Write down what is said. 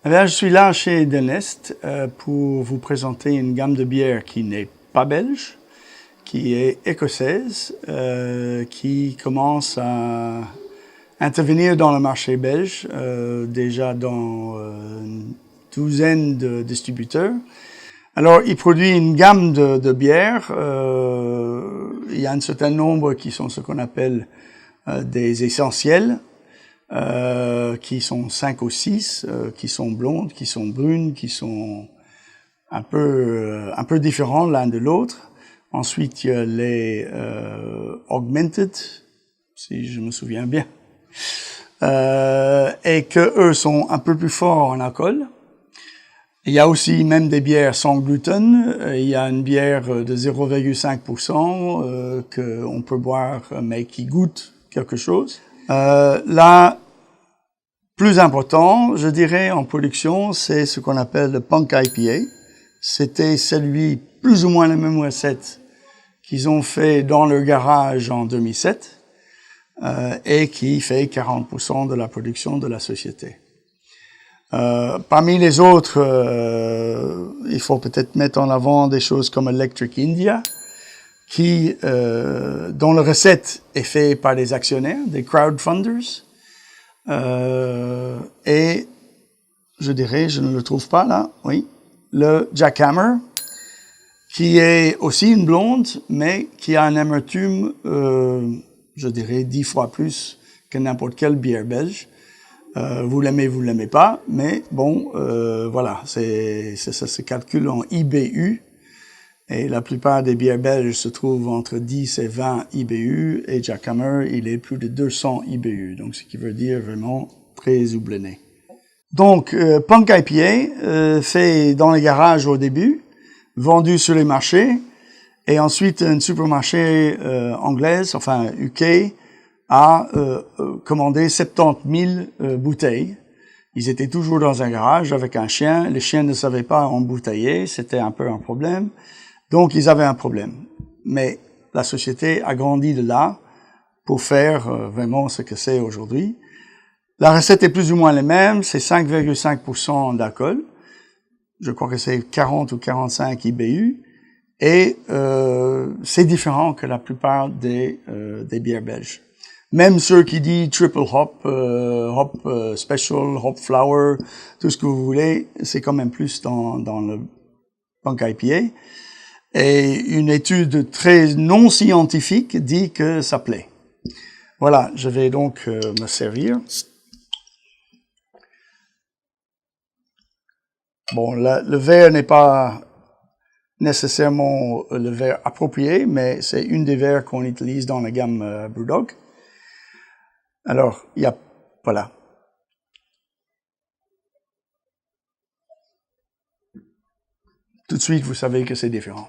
Eh bien, je suis là chez Denest pour vous présenter une gamme de bières qui n'est pas belge, qui est écossaise, qui commence à intervenir dans le marché belge, déjà dans une douzaine de distributeurs. Alors, il produit une gamme de bières. Il y a un certain nombre qui sont ce qu'on appelle des essentiels, qui sont 5 ou 6, qui sont blondes, qui sont brunes, qui sont un peu différents l'un de l'autre. Ensuite, il y a les augmented, si je me souviens bien, et que eux sont un peu plus forts en alcool. Il y a aussi même des bières sans gluten. Il y a une bière de 0,5% qu'on peut boire, mais qui goûte quelque chose. Là, plus important, je dirais, en production, c'est ce qu'on appelle le Punk IPA. C'était celui, plus ou moins la même recette qu'ils ont fait dans leur garage en 2007 et qui fait 40% de la production de la société. Parmi les autres, il faut peut-être mettre en avant des choses comme Electric India, dont la recette est faite par des actionnaires, des crowdfunders. Et je dirais, je ne le trouve pas là, oui, le Jackhammer, qui est aussi une blonde, mais qui a un amertume, je dirais, 10 fois plus que n'importe quelle bière belge. Vous l'aimez pas, mais bon, voilà, ça se calcule en IBU, et la plupart des bières belges se trouvent entre 10 et 20 IBU, et Jackhammer, il est plus de 200 IBU, donc ce qui veut dire vraiment très houblonné. Donc, Punk IPA, fait dans les garages au début, vendu sur les marchés, et ensuite un supermarché anglaise, enfin UK, a commandé 70 000 bouteilles. Ils étaient toujours dans un garage avec un chien. Les chiens ne savaient pas embouteiller, c'était un peu un problème. Donc, ils avaient un problème. Mais la société a grandi de là pour faire vraiment ce que c'est aujourd'hui. La recette est plus ou moins la même, c'est 5,5% d'alcool. Je crois que c'est 40 ou 45 IBU. Et c'est différent que la plupart des bières belges. Même ceux qui disent triple hop, special, hop flower, tout ce que vous voulez, c'est quand même plus dans le Punk IPA. Et une étude très non scientifique dit que ça plaît. Voilà, je vais donc me servir. Bon, le verre n'est pas nécessairement le verre approprié, mais c'est une des verres qu'on utilise dans la gamme BrewDog. Alors, voilà. Tout de suite, vous savez que c'est différent.